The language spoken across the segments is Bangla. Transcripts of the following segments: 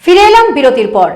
ফিরে এলাম বিরতির পর।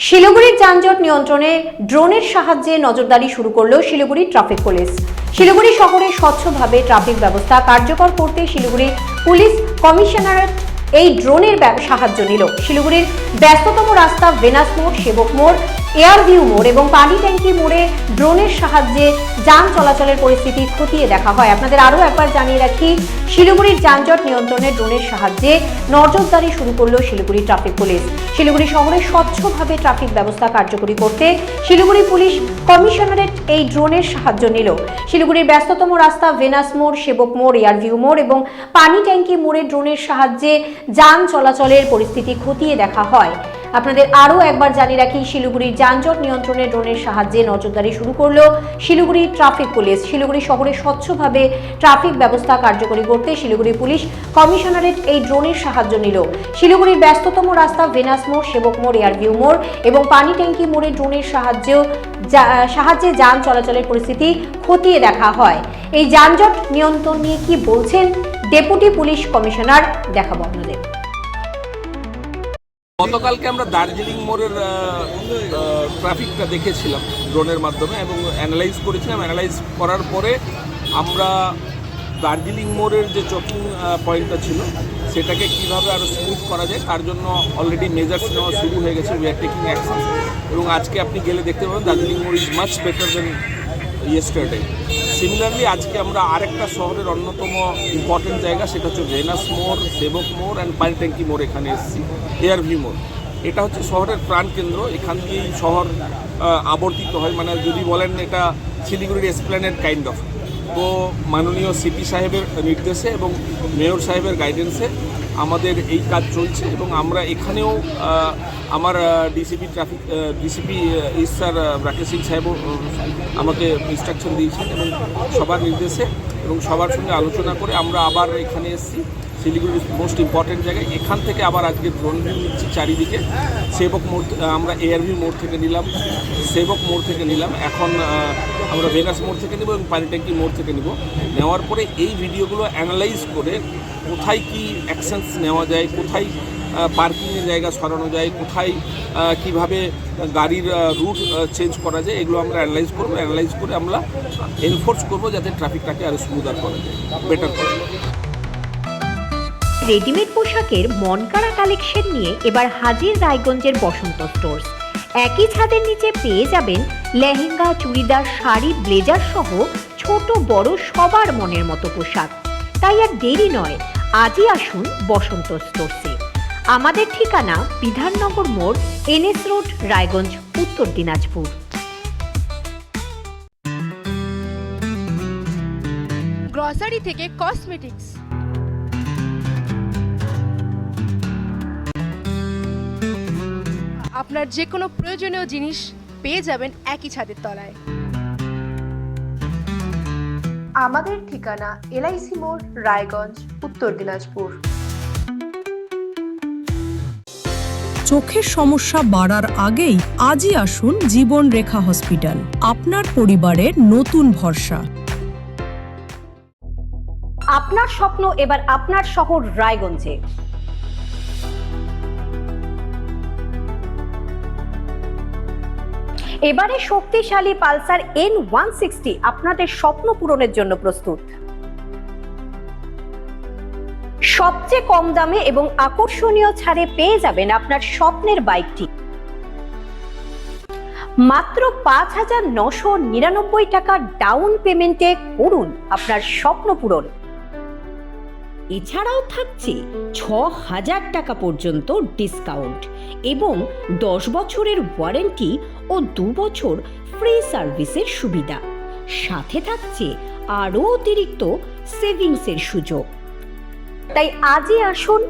শিলিগুড়ির যানজট নিয়ন্ত্রণে ড্রোনের সাহায্যে নজরদারি শুরু করল শিলিগুড়ি ট্রাফিক পুলিশ। শিলিগুড়ি শহরে স্বচ্ছভাবে ট্রাফিক ব্যবস্থা কার্যকর করতে শিলিগুড়ি পুলিশ কমিশনারেট এই ড্রোনের সাহায্য নিল। শিলিগুড়ির ব্যস্ততম রাস্তা ভেনাস মোড়, সেবক মোড়, এয়ারভিউ মোড় এবং পানি ট্যাঙ্কি মোড়ে ড্রোনের সাহায্যে যান চলাচলের পরিস্থিতি খতিয়ে দেখা হয়। আপনাদের আরও একবার জানিয়ে রাখি, শিলিগুড়ির যানজট নিয়ন্ত্রণে ড্রোনের সাহায্যে নজরদারি শুরু করল শিলিগুড়ি ট্রাফিক পুলিশ। শিলিগুড়ি শহরে স্বচ্ছভাবে ট্রাফিক ব্যবস্থা কার্যকরী করতে শিলিগুড়ি পুলিশ কমিশনারেট এই ড্রোনের সাহায্য নিল। শিলিগুড়ির ব্যস্ততম রাস্তা ভেনাস মোড়, সেবক মোড়, এয়ারভিউ মোড় এবং পানি ট্যাঙ্কি মোড়ে ড্রোনের সাহায্যে যান চলাচলের পরিস্থিতি খতিয়ে দেখা হয়। আপনাদের আরও একবার জানিয়ে রাখি, শিলিগুড়ির যানজট নিয়ন্ত্রণে ড্রোনের সাহায্যে নজরদারি শুরু করলো শিলিগুড়ি ট্রাফিক পুলিশ। শিলিগুড়ি শহরে স্বচ্ছভাবে ট্রাফিক ব্যবস্থা কার্যকরী করতে শিলিগুড়ি পুলিশ কমিশনারেট এই ড্রোনের সাহায্য নিল। শিলিগুড়ির ব্যস্ততম রাস্তা ভেনাস মোড়, সেবক মোড়, এয়ারভিউ মোড় এবং পানি ট্যাঙ্কি মোড়ে ড্রোনের সাহায্যে যান চলাচলের পরিস্থিতি খতিয়ে দেখা হয়। এই যানজট নিয়ন্ত্রণ নিয়ে কি বলছেন ডেপুটি পুলিশ কমিশনার, দেখাবো আপনাদের। গতকালকে আমরা দার্জিলিং মোড়ের ট্রাফিকটা দেখেছিলাম ড্রোনের মাধ্যমে এবং অ্যানালাইজ করেছিলাম। অ্যানালাইজ করার পরে আমরা দার্জিলিং মোড়ের যে চকিং পয়েন্টটা ছিল সেটাকে কীভাবে আরও স্মুথ করা যায় তার জন্য অলরেডি মেজার্স নেওয়া শুরু হয়ে গেছে। উই আর টেকিং অ্যাকশন এবং আজকে আপনি গেলে দেখতে পাবেন দার্জিলিং মোড় is much better then yesterday. Similarly আজকে আমরা আরেকটা শহরের অন্যতম ইম্পর্টেন্ট জায়গা, সেটা হচ্ছে ভেনাস মোড়, সেবক মোড় অ্যান্ড পানি ট্যাঙ্কি মোড় এখানে এসেছি। এয়ারভিউ মোড় এটা হচ্ছে শহরের প্রাণকেন্দ্র, এখান দিয়েই শহর আবর্তিত হয়, মানে যদি বলেন এটা শিলিগুড়ির এসপ্ল্যানেড কাইন্ড অফ। তো মাননীয় সিপি সাহেবের নির্দেশে এবং মেয়র সাহেবের গাইডেন্সে আমাদের এই কাজ চলছে এবং আমরা এখানেও আমার ডিসিপি স্যার রাকেশ সিং সাহেবও আমাকে ইনস্ট্রাকশন দিয়েছেন এবং সবার নির্দেশে এবং সবার সঙ্গে আলোচনা করে আমরা আবার এখানে এসেছি শিলিগুড়ির মোস্ট ইম্পর্টেন্ট জায়গায়। এখান থেকে আবার আজকে ড্রোন ভিউ নিচ্ছি চারিদিকে। সেবক মোড় আমরা এয়ারভিউ মোড় থেকে নিলাম, সেবক মোড় থেকে নিলাম, এখন আমরা ভেনাস মোড় থেকে নেব এবং পানি ট্যাঙ্কি মোড় থেকে নেওয়ার পরে এই ভিডিওগুলো অ্যানালাইজ করে কোথায় কি অ্যাকশনস নেওয়া যায়, কোথায় পার্কিংয়ের জায়গা সরানো যায়, কোথায় কিভাবে গাড়ির রুট চেঞ্জ করা যায়, এগুলো আমরা অ্যানালাইজ করবো। অ্যানালাইজ করে আমরা এনফোর্স করবো যাতে ট্রাফিকটাকে আরও স্মুদার করা যায়, বেটার করা যায়। রেডিমেড পোশাকের মনকাড়া কালেকশন নিয়ে এবার হাজির রায়গঞ্জের বসন্ত স্টোর্স। একই ছাদের নিচে পেয়ে যাবেন লেহেঙ্গা, চুড়িদার, শাড়ি, ব্লেজার সহ ছোট বড় সবার মনের মতো পোশাক। তাই আর দেরি নয়, আজই আসুন বসন্ত স্টোর্সে। আমাদের ঠিকানা বিধাননগর মোড়, এনএস রোড, রায়গঞ্জ, উত্তর দিনাজপুর। গ্রসারি থেকে কসমেটিক্স, আপনার যে কোনো প্রয়োজনীয় জিনিস পেয়ে যাবেন একই ছাদের তলায়। আমাদের ঠিকানা এলআইসি মোড়, রায়গঞ্জ, উত্তর দিনাজপুর। চোখের সমস্যা বাড়ার আগেই আজই আসুন জীবন রেখা হসপিটাল, আপনার পরিবারের নতুন ভরসা। আপনার স্বপ্ন এবার আপনার শহর রায়গঞ্জে। এবারে শক্তিশালী পালসার N160 আপনাদের স্বপ্ন পূরণের জন্য প্রস্তুত। সবচেয়ে কম দামে এবং আকর্ষণীয় ছাড়ে পেয়ে যাবেন আপনার স্বপ্নের বাইকটি। মাত্র 5,999 টাকা ডাউন পেমেন্টে করুন আপনার স্বপ্ন পূরণ। এছাড়াও থাকছে 6,000 টাকা পর্যন্ত ডিসকাউন্ট এবং 10 বছরের ওয়ারেন্টি ও 2 বছর ফ্রি সার্ভিসের সুবিধা। সাথে থাকছে আরও অতিরিক্ত সেভিংসের সুযোগ। তাই আজই আসুন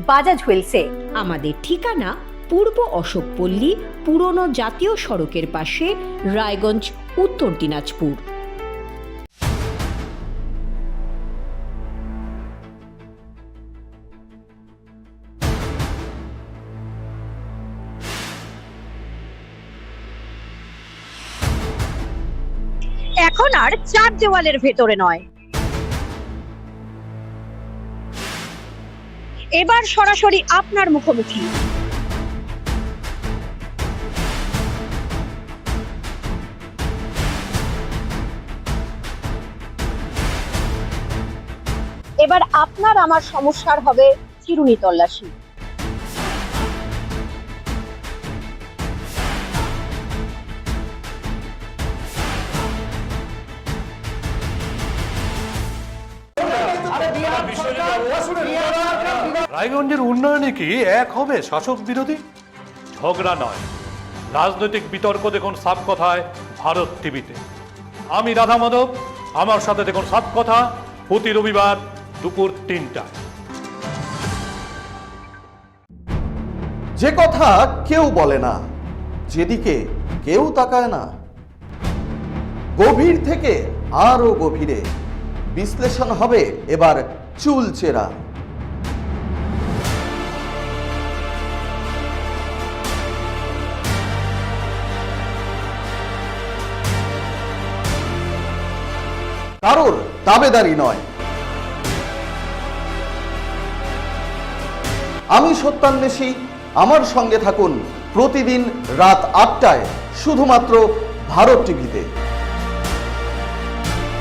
বাজাজ হুইলসে। আমাদের ঠিকানা পূর্ব অশোকপল্লী, পুরনো জাতীয় সড়কের পাশে, রায়গঞ্জ, উত্তর দিনাজপুর। এখন আর চার দেওয়ালের ভেতরে নয়, এবার সরাসরি আপনার মুখোমুখি। এবার আপনার আমার সমস্যার হবে চিরুনি তল্লাশি। রায়গঞ্জের উন্নয়নে কি এক হবে শাসক বিরোধী? ঝগড়া নয়, রাজনৈতিক বিতর্ক দেখুন সাপ কথায় ভারত টিভিতে। আমি রাধা মাধব, আমার সাথে দেখুন সাপ কথা প্রতি রবিবার দুপুর 3টায়। যে কথা কেউ বলে না, যেদিকে কেউ তাকায় না, গভীর থেকে আরো গভীরে বিশ্লেষণ হবে এবার চুলচেরা। কারোর দাবেদারি নয়। আমি সত্যান্বেষী, আমার সঙ্গে থাকুন প্রতিদিন রাত 8টায় শুধুমাত্র ভারত টিভিতে।